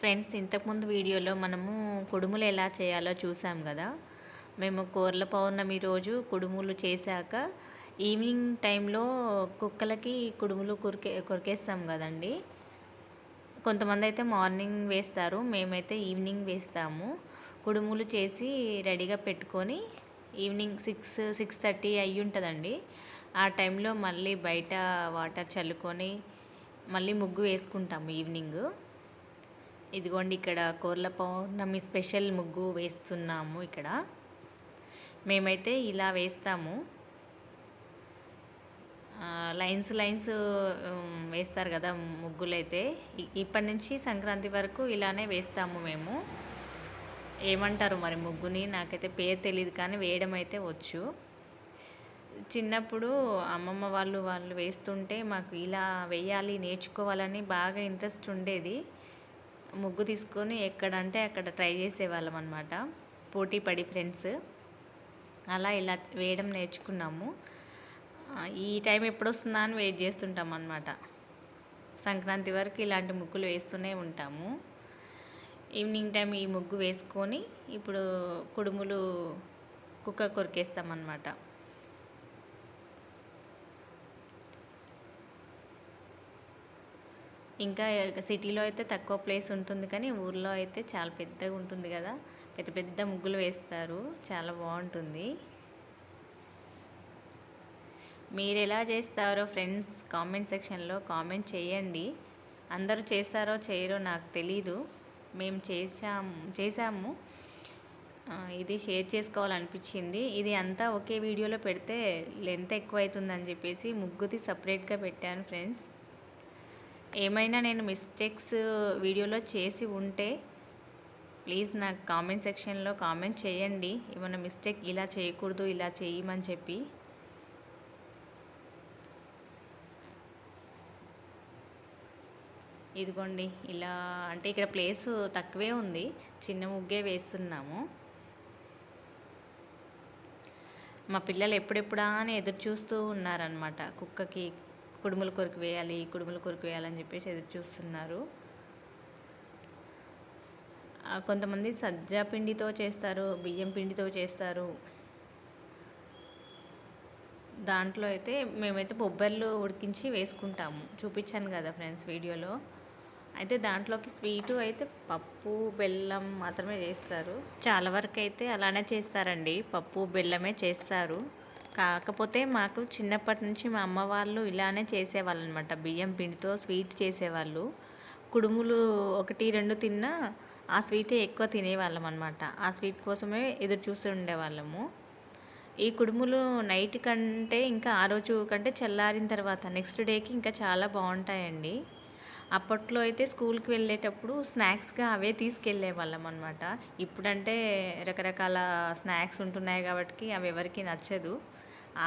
Friends, ఇంతకుముందు వీడియోలో మనము కుడుములు ఎలా చేయాలో చూసాం కదా. మేము కోర్ల పౌర్ణమి రోజు కుడుములు చేశాక ఈవినింగ్ టైంలో కుక్కలకి కుడుములు కొరికేస్తాం కదండి. కొంతమంది అయితే మార్నింగ్ వేస్తారు, మేమైతే ఈవినింగ్ వేస్తాము. కుడుములు చేసి రెడీగా పెట్టుకొని ఈవినింగ్ 6:30 అయ్యి ఉంటుందండి. ఆ టైంలో మళ్ళీ బయట వాటర్ చల్లుకొని మళ్ళీ ముగ్గు వేసుకుంటాము ఈవినింగ్. ఇదిగోండి, ఇక్కడ కోర్ల పౌర్ణమి స్పెషల్ ముగ్గు వేస్తున్నాము. ఇక్కడ మేమైతే ఇలా వేస్తాము. లైన్స్ వేస్తారు కదా ముగ్గులు. అయితే ఇప్పటి నుంచి సంక్రాంతి వరకు ఇలానే వేస్తాము మేము. ఏమంటారు మరి ముగ్గుని, నాకైతే పేరు తెలియదు కానీ వేయడం అయితే వచ్చు. చిన్నప్పుడు అమ్మమ్మ వాళ్ళు వేస్తుంటే మాకు ఇలా వేయాలి, నేర్చుకోవాలని బాగా ఇంట్రెస్ట్ ఉండేది. ముగ్గు తీసుకొని ఎక్కడంటే అక్కడ ట్రై చేసేవాళ్ళం అనమాట, పోటీ పడి ఫ్రెండ్స్. అలా ఇలా వేయడం నేర్చుకున్నాము. ఈ టైం ఎప్పుడు వస్తుందా అని వెయిట్ చేస్తుంటాం అనమాట. సంక్రాంతి వరకు ఇలాంటి ముగ్గులు వేస్తూనే ఉంటాము. ఈవినింగ్ టైం ఈ ముగ్గు వేసుకొని ఇప్పుడు కుడుములు కుక్క కొరికేస్తామన్నమాట. ఇంకా సిటీలో అయితే తక్కువ ప్లేస్ ఉంటుంది, కానీ ఊర్లో అయితే చాలా పెద్దగా ఉంటుంది కదా. పెద్ద పెద్ద ముగ్గులు వేస్తారు, చాలా బాగుంటుంది. మీరు ఎలా చేస్తారో ఫ్రెండ్స్ కామెంట్ సెక్షన్లో కామెంట్ చేయండి. అందరూ చేస్తారో చేయరో నాకు తెలీదు. మేము చేసాము. ఇది షేర్ చేసుకోవాలనిపించింది. ఇది అంతా ఒకే వీడియోలో పెడితే లెంత్ ఎక్కువ అవుతుందని చెప్పేసి ముగ్గుది సపరేట్గా పెట్టాను ఫ్రెండ్స్. ఏమైనా నేను మిస్టేక్స్ వీడియోలో చేసి ఉంటే ప్లీజ్ నాకు కామెంట్ సెక్షన్లో కామెంట్ చేయండి. ఏమైనా మిస్టేక్ ఇలా చేయకూడదు, ఇలా చేయమని చెప్పి. ఇదిగోండి, ఇలా అంటే ఇక్కడ ప్లేస్ తక్కువే ఉంది, చిన్న ముగ్గే వేస్తున్నాము. మా పిల్లలు ఎప్పుడెప్పుడా అని ఎదురు చూస్తూ ఉన్నారనమాట. కుక్కకి కుడుములు కొరికి వేయాలని చెప్పేసి ఎదురు చూస్తున్నారు. కొంతమంది సజ్జ పిండితో చేస్తారు, బియ్యం పిండితో చేస్తారు. దాంట్లో అయితే మేమైతే బొబ్బర్లు ఉడికించి వేసుకుంటాము, చూపించాను కదా ఫ్రెండ్స్ వీడియోలో. అయితే దాంట్లోకి స్వీటు అయితే పప్పు బెల్లం మాత్రమే చేస్తారు. చాలా వరకు అయితే అలానే చేస్తారండి, పప్పు బెల్లమే చేస్తారు. కాకపోతే మాకు చిన్నప్పటి నుంచి మా అమ్మ వాళ్ళు ఇలానే చేసేవాళ్ళు అనమాట. బియ్యం పిండితో స్వీట్ చేసేవాళ్ళు. కుడుములు 1-2 తిన్నా ఆ స్వీటే ఎక్కువ తినేవాళ్ళం అనమాట. ఆ స్వీట్ కోసమే ఎదురు చూస్తూ ఉండేవాళ్ళము. ఈ కుడుములు నైట్ కంటే ఇంకా ఆ రోజు కంటే చల్లారిన తర్వాత నెక్స్ట్ డేకి ఇంకా చాలా బాగుంటాయండి. అప్పట్లో అయితే స్కూల్కి వెళ్ళేటప్పుడు స్నాక్స్గా అవే తీసుకెళ్ళే వాళ్ళం అనమాట. ఇప్పుడంటే రకరకాల స్నాక్స్ ఉంటున్నాయి కాబట్టి అవి ఎవరికి నచ్చదు.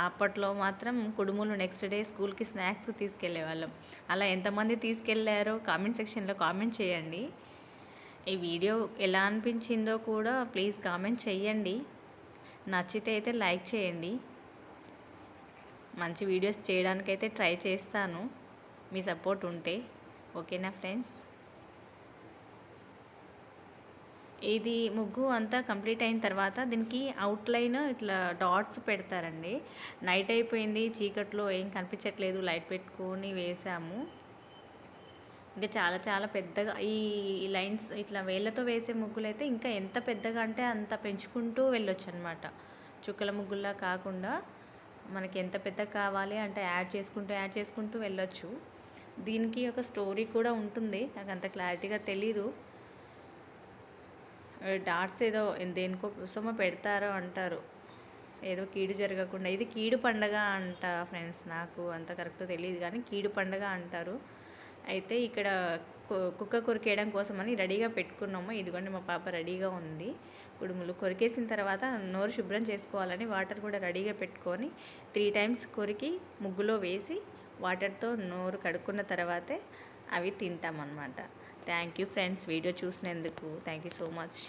అప్పట్లో మాత్రం కుడుములు నెక్స్ట్ డే స్కూల్కి స్నాక్స్ తీసుకెళ్ళే వాళ్ళం. అలా ఎంతమంది తీసుకెళ్ళారో కామెంట్ సెక్షన్లో కామెంట్ చేయండి. ఈ వీడియో ఎలా అనిపించిందో కూడా ప్లీజ్ కామెంట్ చేయండి. నచ్చితే అయితే లైక్ చేయండి. మంచి వీడియోస్ చేయడానికైతే ట్రై చేస్తాను, మీ సపోర్ట్ ఉంటే. ఓకేనా ఫ్రెండ్స్? ఇది ముగ్గు అంతా కంప్లీట్ అయిన తర్వాత దీనికి అవుట్లైన్ ఇట్లా డాట్స్ పెడతారండి. నైట్ అయిపోయింది, చీకట్లో ఏం కనిపించట్లేదు, లైట్ పెట్టుకొని వేసాము. ఇంకా చాలా చాలా పెద్దగా ఈ లైన్స్ ఇట్లా వేళ్ళతో వేసే ముగ్గులు అయితే ఇంకా ఎంత పెద్దగా అంటే అంత పెంచుకుంటూ వెళ్ళొచ్చు అనమాట. చుక్కల ముగ్గుల్లా కాకుండా మనకి ఎంత పెద్దగా కావాలి అంటే యాడ్ చేసుకుంటూ వెళ్ళొచ్చు. దీనికి ఒక స్టోరీ కూడా ఉంటుంది, నాకు అంత క్లారిటీగా తెలీదు. డాట్స్ ఏదో దేనికోసమో పెడతారో అంటారు, ఏదో కీడు జరగకుండా. ఇది కీడు పండగ అంట ఫ్రెండ్స్, నాకు అంత కరెక్ట్ తెలియదు కానీ కీడు పండగ అంటారు. అయితే ఇక్కడ కుక్క కొరికేయడం కోసమని రెడీగా పెట్టుకున్నాము. ఇదిగోండి, మా పాప రెడీగా ఉంది. కుడుములు కొరికేసిన తర్వాత నోరు శుభ్రం చేసుకోవాలని వాటర్ కూడా రెడీగా పెట్టుకొని 3 times కొరికి ముగ్గులో వేసి వాటర్తో నోరు కడుక్కున్న తర్వాతే అవి తింటామన్నమాట. థ్యాంక్ యూ ఫ్రెండ్స్, వీడియో చూసినందుకు థ్యాంక్ యూ సో మచ్.